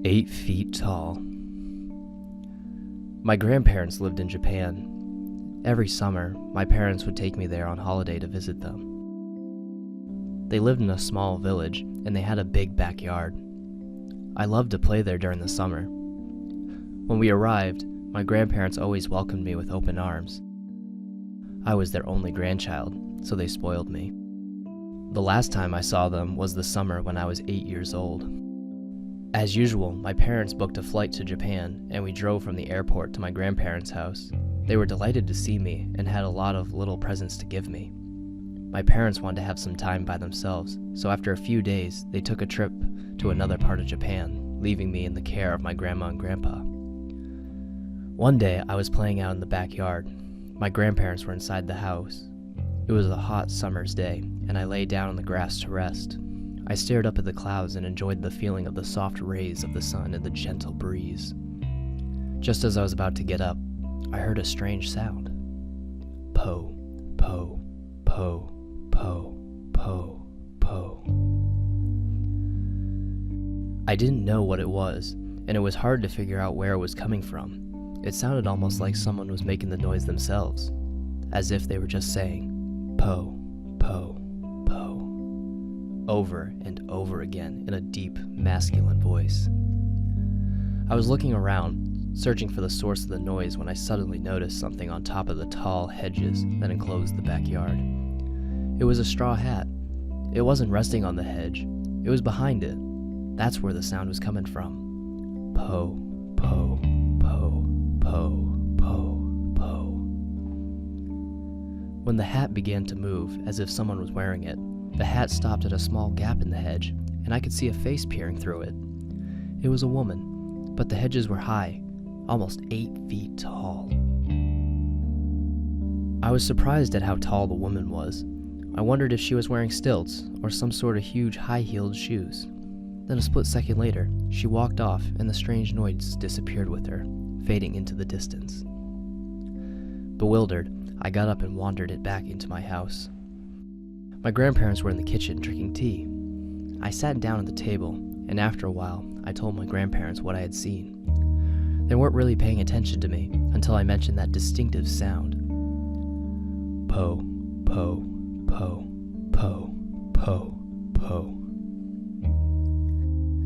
8 feet tall. My grandparents lived in Japan. Every summer, my parents would take me there on holiday to visit them. They lived in a small village, and they had a big backyard. I loved to play there during the summer. When we arrived, my grandparents always welcomed me with open arms. I was their only grandchild, so they spoiled me. The last time I saw them was the summer when I was 8 years old. As usual, my parents booked a flight to Japan, and we drove from the airport to my grandparents' house. They were delighted to see me and had a lot of little presents to give me. My parents wanted to have some time by themselves, so after a few days, they took a trip to another part of Japan, leaving me in the care of my grandma and grandpa. One day, I was playing out in the backyard. My grandparents were inside the house. It was a hot summer's day, and I lay down on the grass to rest. I stared up at the clouds and enjoyed the feeling of the soft rays of the sun and the gentle breeze. Just as I was about to get up, I heard a strange sound. Po, po, po, po, po, po. I didn't know what it was, and it was hard to figure out where it was coming from. It sounded almost like someone was making the noise themselves, as if they were just saying, po, po, po, over and over again in a deep, masculine voice. I was looking around, searching for the source of the noise when I suddenly noticed something on top of the tall hedges that enclosed the backyard. It was a straw hat. It wasn't resting on the hedge. It was behind it. That's where the sound was coming from. Po, po, po, po, po, po. When the hat began to move, as if someone was wearing it, the hat stopped at a small gap in the hedge, and I could see a face peering through it. It was a woman, but the hedges were high, almost 8 feet tall. I was surprised at how tall the woman was. I wondered if she was wearing stilts or some sort of huge high-heeled shoes. Then a split second later, she walked off and the strange noise disappeared with her, fading into the distance. Bewildered, I got up and wandered it back into my house. My grandparents were in the kitchen drinking tea. I sat down at the table, and after a while, I told my grandparents what I had seen. They weren't really paying attention to me until I mentioned that distinctive sound. Po, po, po, po, po, po.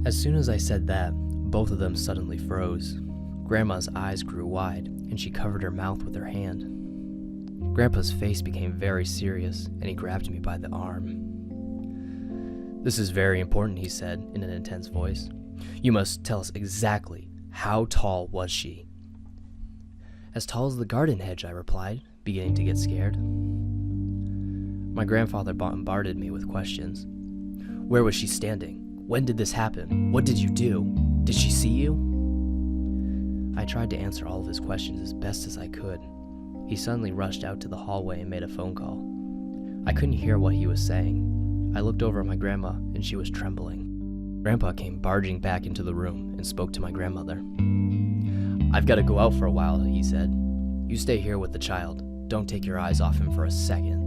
As soon as I said that, both of them suddenly froze. Grandma's eyes grew wide, and she covered her mouth with her hand. Grandpa's face became very serious, and he grabbed me by the arm. "This is very important," he said in an intense voice. "You must tell us exactly how tall was she?" "As tall as the garden hedge," I replied, beginning to get scared. My grandfather bombarded me with questions. "Where was she standing? When did this happen? What did you do? Did she see you?" I tried to answer all of his questions as best as I could. He suddenly rushed out to the hallway and made a phone call. I couldn't hear what he was saying. I looked over at my grandma, and she was trembling. Grandpa came barging back into the room and spoke to my grandmother. "I've got to go out for a while," he said. "You stay here with the child. Don't take your eyes off him for a second."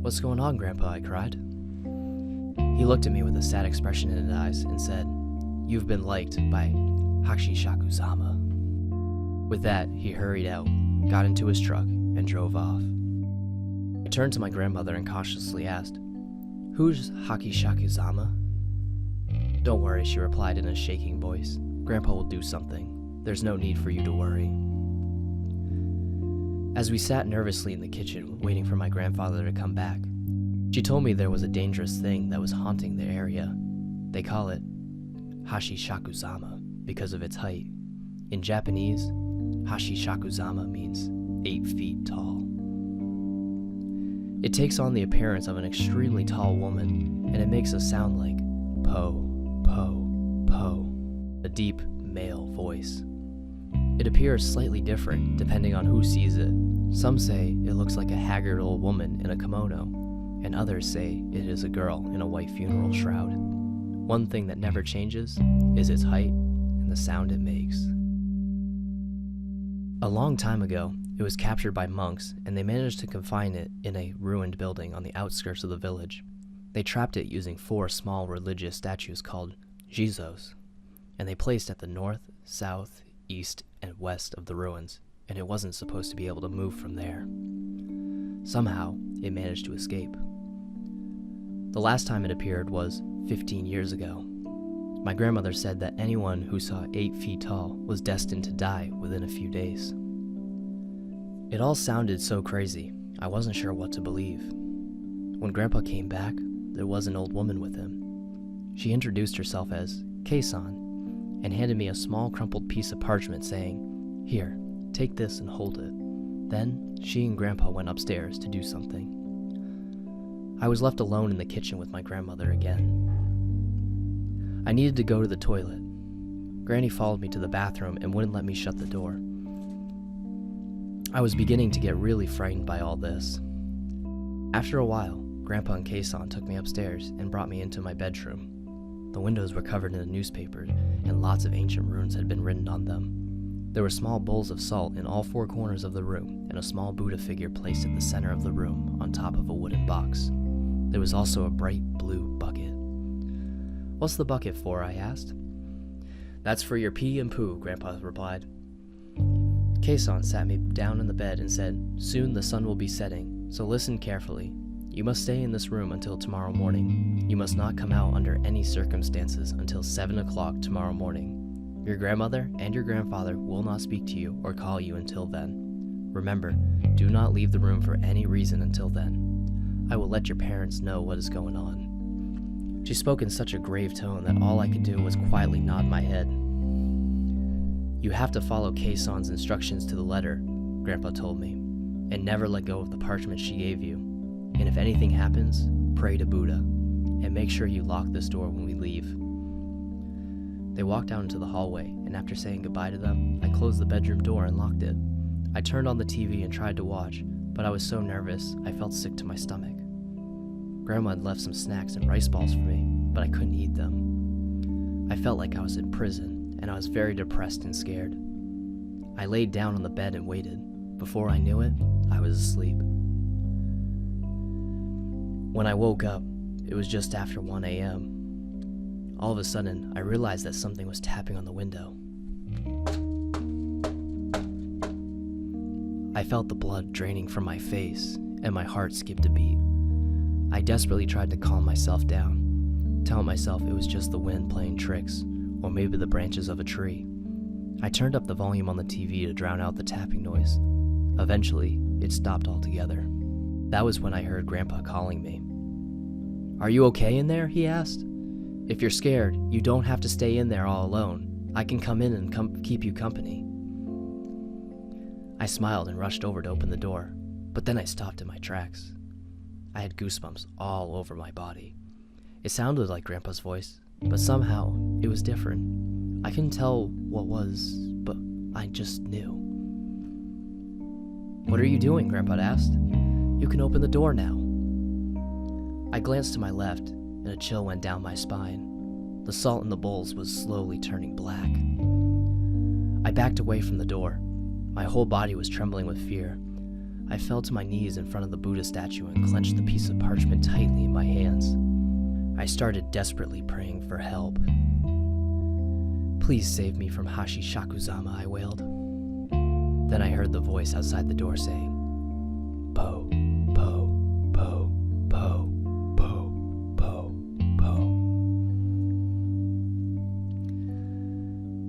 "What's going on, Grandpa?" I cried. He looked at me with a sad expression in his eyes and said, "You've been liked by Hachishakusama." With that, he hurried out, got into his truck, and drove off. I turned to my grandmother and cautiously asked, "Who's Hachishakusama?" "Don't worry," she replied in a shaking voice. "Grandpa will do something. There's no need for you to worry." As we sat nervously in the kitchen, waiting for my grandfather to come back, she told me there was a dangerous thing that was haunting the area. They call it Hachishakusama because of its height. In Japanese, Hachishakusama means 8 feet tall. It takes on the appearance of an extremely tall woman, and it makes a sound like po, po, po, a deep male voice. It appears slightly different depending on who sees it. Some say it looks like a haggard old woman in a kimono, and others say it is a girl in a white funeral shroud. One thing that never changes is its height and the sound it makes. A long time ago, it was captured by monks, and they managed to confine it in a ruined building on the outskirts of the village. They trapped it using 4 small religious statues called Jizos. and they placed at the north, south, east, and west of the ruins, and it wasn't supposed to be able to move from there. Somehow, it managed to escape. The last time it appeared was 15 years ago. My grandmother said that anyone who saw 8 feet tall was destined to die within a few days. It all sounded so crazy, I wasn't sure what to believe. When Grandpa came back, there was an old woman with him. She introduced herself as Kei-san and handed me a small crumpled piece of parchment saying, "Here, take this and hold it." Then she and Grandpa went upstairs to do something. I was left alone in the kitchen with my grandmother again. I needed to go to the toilet. Granny followed me to the bathroom and wouldn't let me shut the door. I was beginning to get really frightened by all this. After a while, Grandpa and Kei-san took me upstairs and brought me into my bedroom. The windows were covered in a newspaper, and lots of ancient runes had been written on them. There were small bowls of salt in all 4 corners of the room, and a small Buddha figure placed at the center of the room on top of a wooden box. There was also a bright blue bucket. "What's the bucket for?" I asked. "That's for your pee and poo," Grandpa replied. Kei-san sat me down in the bed and said, "Soon the sun will be setting, so listen carefully. You must stay in this room until tomorrow morning. You must not come out under any circumstances until 7 o'clock tomorrow morning. Your grandmother and your grandfather will not speak to you or call you until then. Remember, do not leave the room for any reason until then. I will let your parents know what is going on." She spoke in such a grave tone that all I could do was quietly nod my head. "You have to follow Kei-san's instructions to the letter," Grandpa told me, "and never let go of the parchment she gave you. And if anything happens, pray to Buddha, and make sure you lock this door when we leave." They walked out into the hallway, and after saying goodbye to them, I closed the bedroom door and locked it. I turned on the TV and tried to watch, but I was so nervous I felt sick to my stomach. Grandma had left some snacks and rice balls for me, but I couldn't eat them. I felt like I was in prison, and I was very depressed and scared. I laid down on the bed and waited. Before I knew it, I was asleep. When I woke up, it was just after 1 a.m. All of a sudden, I realized that something was tapping on the window. I felt the blood draining from my face, and my heart skipped a beat. I desperately tried to calm myself down, telling myself it was just the wind playing tricks, or maybe the branches of a tree. I turned up the volume on the TV to drown out the tapping noise. Eventually, it stopped altogether. That was when I heard Grandpa calling me. "Are you okay in there?" he asked. "If you're scared, you don't have to stay in there all alone. I can come in and keep you company." I smiled and rushed over to open the door, but then I stopped in my tracks. I had goosebumps all over my body. It sounded like Grandpa's voice, but somehow it was different. I couldn't tell what was, but I just knew. "What are you doing?" Grandpa asked. "You can open the door now." I glanced to my left, and a chill went down my spine. The salt in the bowls was slowly turning black. I backed away from the door. My whole body was trembling with fear. I fell to my knees in front of the Buddha statue and clenched the piece of parchment tightly in my hands. I started desperately praying for help. "Please save me from Hachishakusama," I wailed. Then I heard the voice outside the door saying, "Po, po, po, po, po, po, po."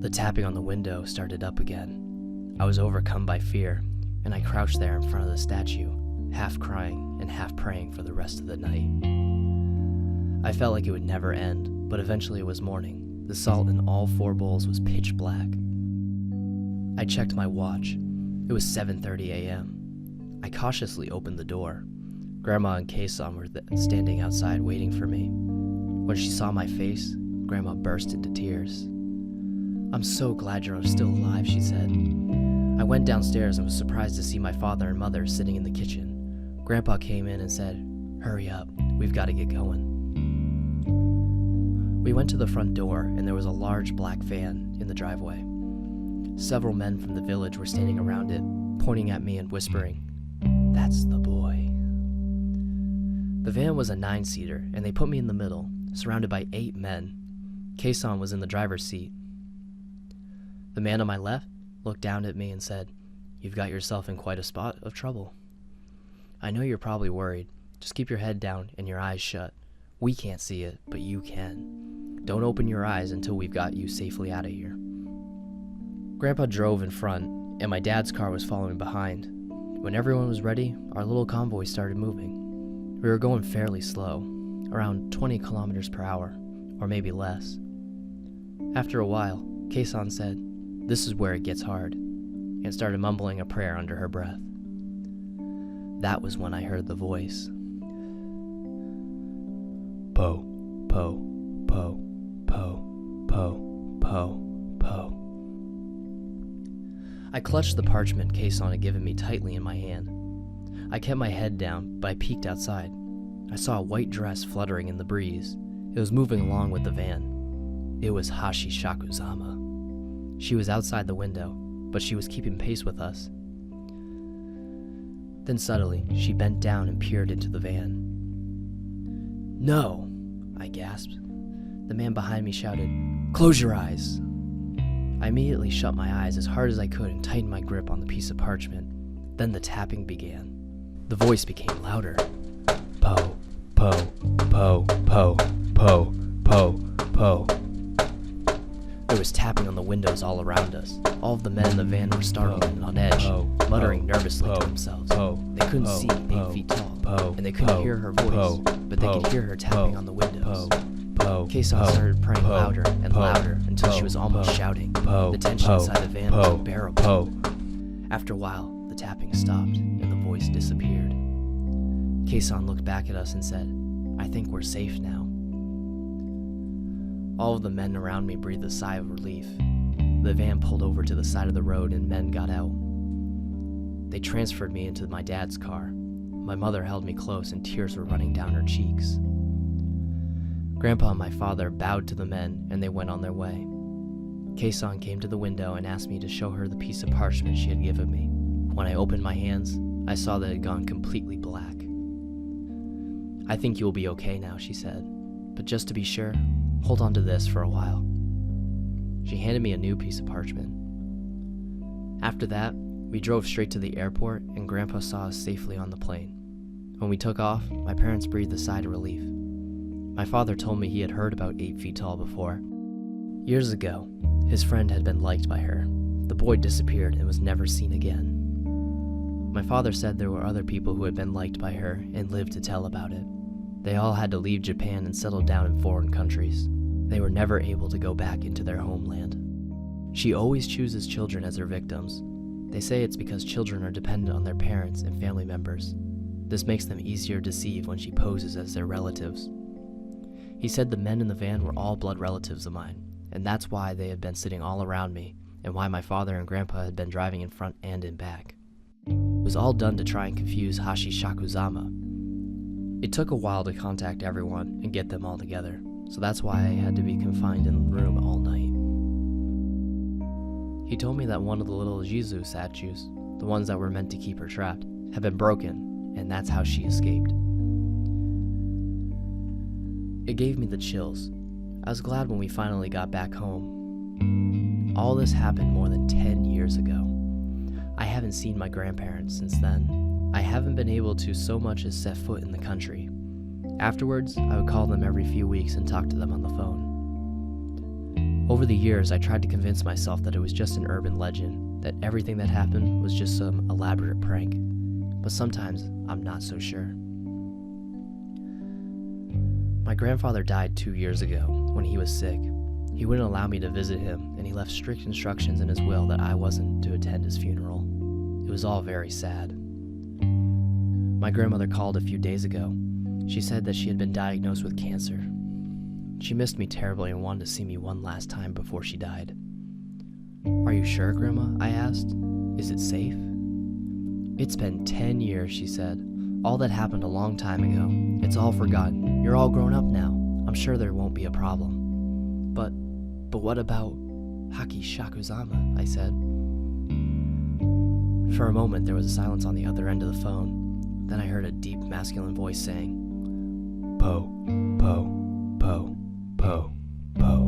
The tapping on the window started up again. I was overcome by fear, and I crouched there in front of the statue, half crying and half praying for the rest of the night. I felt like it would never end, but eventually it was morning. The salt in all 4 bowls was pitch black. I checked my watch. It was 7:30 a.m. I cautiously opened the door. Grandma and Kei-san were standing outside waiting for me. When she saw my face, Grandma burst into tears. "I'm so glad you're still alive," she said. I went downstairs and was surprised to see my father and mother sitting in the kitchen. Grandpa came in and said, "Hurry up, we've got to get going." We went to the front door, and there was a large black van in the driveway. Several men from the village were standing around it, pointing at me and whispering, "That's the boy." The van was a 9-seater, and they put me in the middle, surrounded by 8 men. Kei-san was in the driver's seat. The man on my left looked down at me and said, "You've got yourself in quite a spot of trouble. I know you're probably worried. Just keep your head down and your eyes shut. We can't see it, but you can. Don't open your eyes until we've got you safely out of here." Grandpa drove in front, and my dad's car was following behind. When everyone was ready, our little convoy started moving. We were going fairly slow, around 20 kilometers per hour, or maybe less. After a while, Keisan said, "This is where it gets hard," and started mumbling a prayer under her breath. That was when I heard the voice. Po, po, po, po, po, po, po. I clutched the parchment Keisan had given me tightly in my hand. I kept my head down, but I peeked outside. I saw a white dress fluttering in the breeze. It was moving along with the van. It was Hachishakusama. She was outside the window, but she was keeping pace with us. Then suddenly, she bent down and peered into the van. "No!" I gasped. The man behind me shouted, "Close your eyes!" I immediately shut my eyes as hard as I could and tightened my grip on the piece of parchment. Then the tapping began. The voice became louder. Po, po, po, po, po, po, po. There was tapping on the windows all around us. All of the men in the van were startled and on edge, muttering nervously to themselves. They couldn't see 8 feet tall, and they couldn't hear her voice, but they could hear her tapping on the windows. Keisan started praying louder and louder until she was almost shouting. The tension inside the van was unbearable. After a while, the tapping stopped and the voice disappeared. Keisan looked back at us and said, "I think we're safe now." All of the men around me breathed a sigh of relief. The van pulled over to the side of the road and men got out. They transferred me into my dad's car. My mother held me close and tears were running down her cheeks. Grandpa and my father bowed to the men and they went on their way. Keisan came to the window and asked me to show her the piece of parchment she had given me. When I opened my hands, I saw that it had gone completely black. "I think you'll be okay now," she said, "but just to be sure, hold on to this for a while." She handed me a new piece of parchment. After that, we drove straight to the airport and Grandpa saw us safely on the plane. When we took off, my parents breathed a sigh of relief. My father told me he had heard about 8 feet tall before. Years ago, his friend had been liked by her. The boy disappeared and was never seen again. My father said there were other people who had been liked by her and lived to tell about it. They all had to leave Japan and settle down in foreign countries. They were never able to go back into their homeland. She always chooses children as her victims. They say it's because children are dependent on their parents and family members. This makes them easier to deceive when she poses as their relatives. He said the men in the van were all blood relatives of mine, and that's why they had been sitting all around me, and why my father and Grandpa had been driving in front and in back. It was all done to try and confuse Hachishakusama. It took a while to contact everyone and get them all together, so that's why I had to be confined in the room all night. He told me that one of the little Jesus statues, the ones that were meant to keep her trapped, had been broken, and that's how she escaped. It gave me the chills. I was glad when we finally got back home. All this happened more than 10 years ago. I haven't seen my grandparents since then. I haven't been able to so much as set foot in the country. Afterwards, I would call them every few weeks and talk to them on the phone. Over the years, I tried to convince myself that it was just an urban legend, that everything that happened was just some elaborate prank. But sometimes, I'm not so sure. My grandfather died 2 years ago when he was sick. He wouldn't allow me to visit him, and he left strict instructions in his will that I wasn't to attend his funeral. It was all very sad. My grandmother called a few days ago. She said that she had been diagnosed with cancer. She missed me terribly and wanted to see me one last time before she died. "Are you sure, Grandma?" I asked. "Is it safe?" "It's been 10 years, she said. "All that happened a long time ago. It's all forgotten. You're all grown up now. I'm sure there won't be a problem." But what about Hachishakusama?" I said. For a moment, there was a silence on the other end of the phone. Then I heard a deep masculine voice saying, "Po, po, po, po, po."